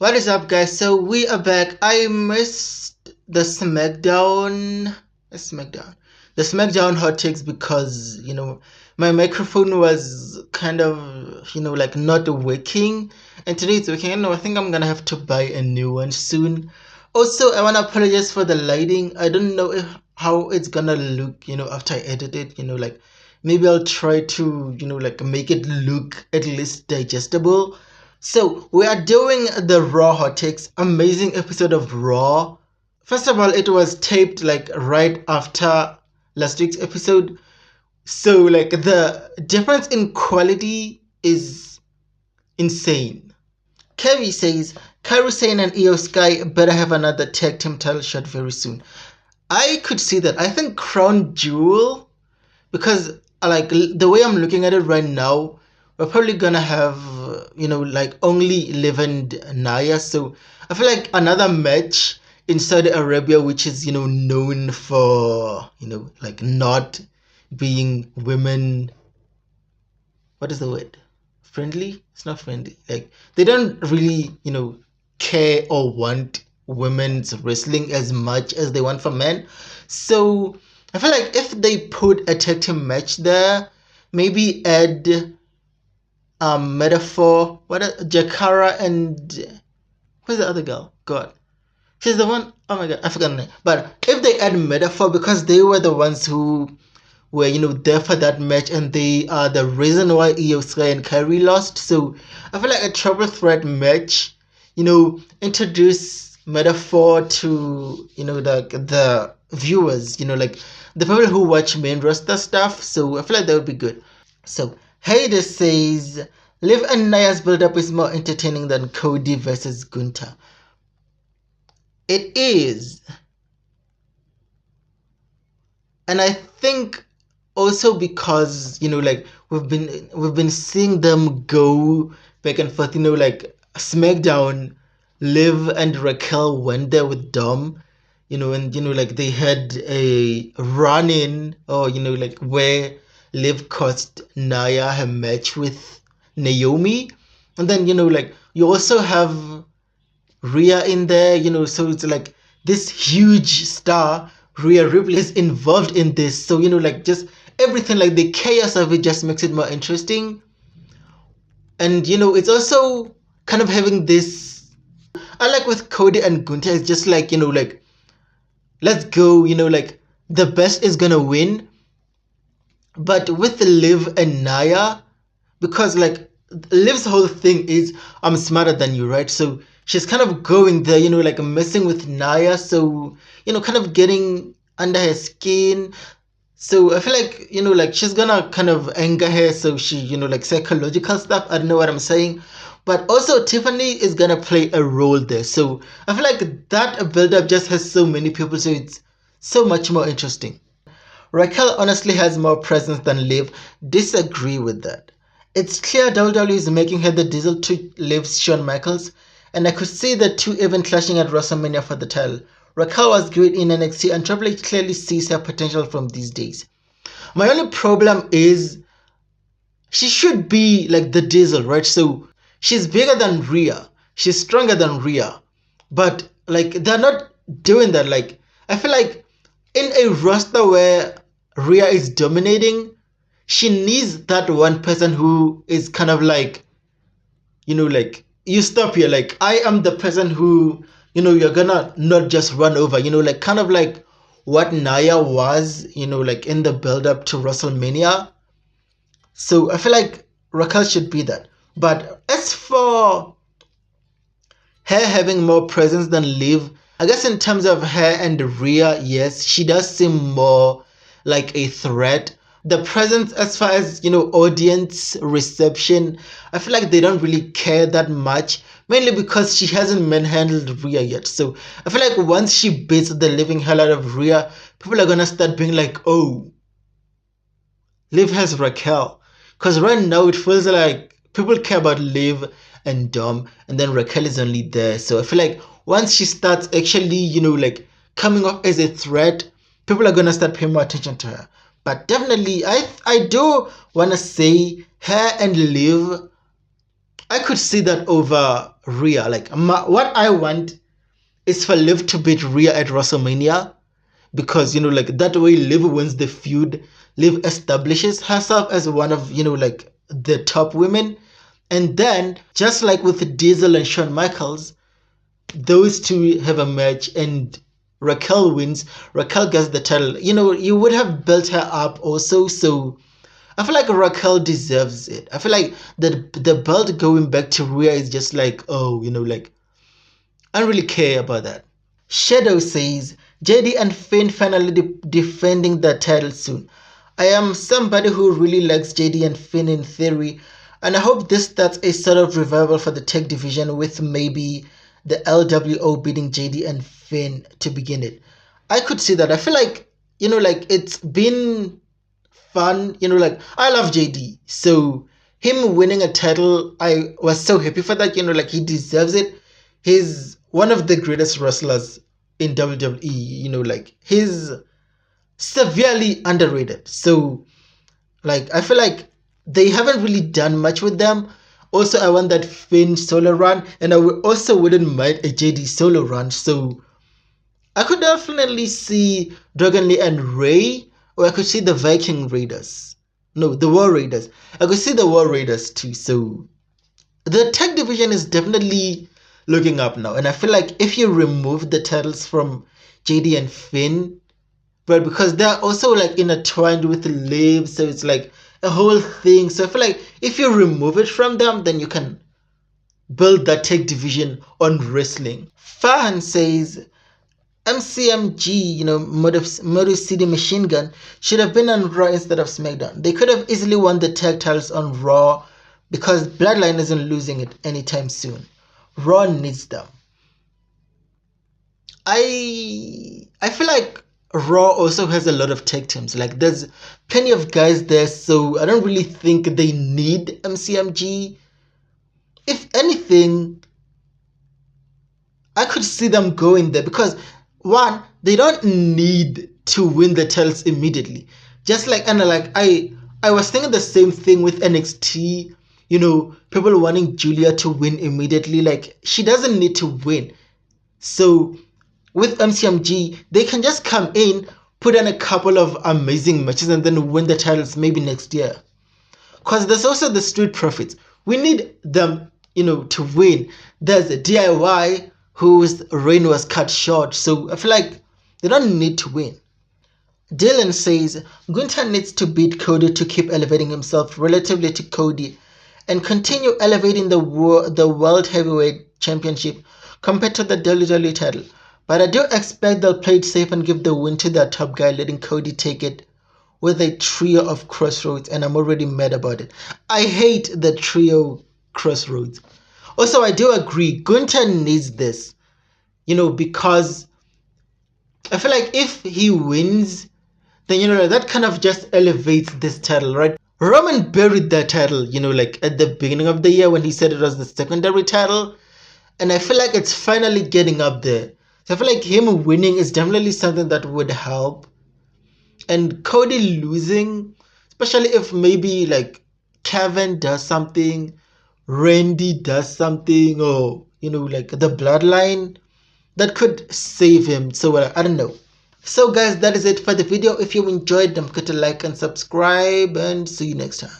What is up, guys? So we are back. I missed the Smackdown hot takes because my microphone was kind of like not working, and today it's working. I think I'm gonna have to buy a new one soon. Also, I wanna apologize for the lighting. I don't know how it's gonna look after I edit it. Like maybe I'll try to like make it look at least digestible. So we are doing the Raw hot takes. Amazing episode of Raw. First of all, it was taped like right after last week's episode. So like the difference in quality is insane. Kevin says Kairi Sane and Io Sky better have another tag team title shot very soon. I could see that. I think Crown Jewel, because like the way I'm looking at it right now, we're probably gonna have like only Liv and Nia. So I feel like another match in Saudi Arabia, which is known for like not being women, what is the word, friendly? It's not friendly. Like they don't really care or want women's wrestling as much as they want for men. So I feel like if they put a tag team match there, maybe add Metaphor, Jakara, and who's the other girl? God, she's the one. Oh my god, I forgot her name. But if they add Metaphor, because they were the ones who were there for that match, and they are the reason why Io Sky and Kairi lost. So I feel like a triple threat match, introduce Metaphor to the viewers, like the people who watch main roster stuff. So I feel like that would be good. So Hayder says Liv and Nia's build-up is more entertaining than Cody versus Gunther. It is. And I think also because like we've been seeing them go back and forth, like Smackdown, Liv and Raquel went there with Dom, and like they had a run-in, or like where Liv cost Nia her match with Naomi, and then like you also have Rhea in there, so it's like this huge star Rhea Ripley is involved in this, so like just everything, like the chaos of it just makes it more interesting. And it's also kind of having this, I like with Cody and Gunther, it's just like like let's go, like the best is gonna win. But with Liv and Nia, because like Liv's whole thing is I'm smarter than you, right? So she's kind of going there, like messing with Nia, so kind of getting under her skin. So I feel like like she's gonna kind of anger her, so she like psychological stuff. I don't know what I'm saying, but also Tiffany is gonna play a role there. So I feel like that build-up just has so many people, so it's so much more interesting. Raquel honestly has more presence than Liv. Disagree with that. It's clear WWE is making her the Diesel to Liv's Shawn Michaels, and I could see the two even clashing at WrestleMania for the title. Raquel was great in NXT, and Triple H clearly sees her potential from these days. My only problem is she should be like the Diesel, right? So she's bigger than Rhea, she's stronger than Rhea, but like they're not doing that. Like I feel like in a roster where Rhea is dominating, she needs that one person who is kind of like, like, you stop here, like I am the person who, you're gonna not just run over, like kind of like what Nia was, like in the build-up to WrestleMania. So I feel like Raquel should be that. But as for her having more presence than Liv, I guess in terms of her and Rhea, yes, she does seem more like a threat. The presence as far as audience reception, I feel like they don't really care that much, mainly because she hasn't manhandled Rhea yet. So I feel like once she beats the living hell out of Rhea, people are gonna start being like, oh, Liv has Raquel. Because right now it feels like people care about Liv and Dom, and then Raquel is only there. So I feel like once she starts actually like coming off as a threat, people are gonna start paying more attention to her. But definitely, I do want to say her and Liv, I could see that over Rhea. Like what I want is for Liv to beat Rhea at WrestleMania, because like that way Liv wins the feud. Liv establishes herself as one of like the top women, and then just like with Diesel and Shawn Michaels, those two have a match and Raquel wins. Raquel gets the title. You would have built her up also, so I feel like Raquel deserves it. I feel like the belt going back to Rhea is just like, oh, like I don't really care about that. Shadow says, JD and Finn finally defending the title soon. I am somebody who really likes JD and Finn in theory, and I hope this starts a sort of revival for the tech division, with maybe the LWO beating JD and Finn to begin it. I could see that. I feel like, like it's been fun. Like I love JD, so him winning a title, I was so happy for that. Like he deserves it. He's one of the greatest wrestlers in WWE. Like he's severely underrated. So like I feel like they haven't really done much with them. Also, I want that Finn solo run, and I also wouldn't mind a JD solo run. So I could definitely see Dragon Lee and Ray, or I could see the Viking Raiders. No, the War Raiders. I could see the War Raiders too. So the tech division is definitely looking up now, and I feel like if you remove the titles from JD and Finn, but because they're also like intertwined with Liv, so it's like a whole thing. So I feel like if you remove it from them, then you can build that tech division on wrestling. Fahan says MCMG, Motor City Machine Gun, should have been on Raw instead of SmackDown. They could have easily won the tag titles on Raw, because Bloodline isn't losing it anytime soon. Raw needs them. I feel like Raw also has a lot of tag teams. Like there's plenty of guys there, so I don't really think they need MCMG. If anything, I could see them going there, because one, they don't need to win the titles immediately. Just like, and like I was thinking the same thing with NXT. People wanting Julia to win immediately. Like she doesn't need to win. So with MCMG, they can just come in, put in a couple of amazing matches, and then win the titles maybe next year. Because there's also the Street Profits. We need them, to win. There's a DIY whose reign was cut short, so I feel like they don't need to win. Dylan says Gunther needs to beat Cody to keep elevating himself relatively to Cody, and continue elevating the World Heavyweight Championship compared to the WWE title. But I do expect they'll play it safe and give the win to their top guy, letting Cody take it with a trio of Crossroads, and I'm already mad about it. I hate the trio Crossroads. Also, I do agree, Gunther needs this, because I feel like if he wins, then, that kind of just elevates this title, right? Roman buried that title, like at the beginning of the year when he said it was the secondary title. And I feel like it's finally getting up there. So I feel like him winning is definitely something that would help. And Cody losing, especially if maybe like Kevin does something, Randy does something, or, like the Bloodline, that could save him. So I don't know. So guys, that is it for the video. If you enjoyed, don't forget to like and subscribe, and see you next time.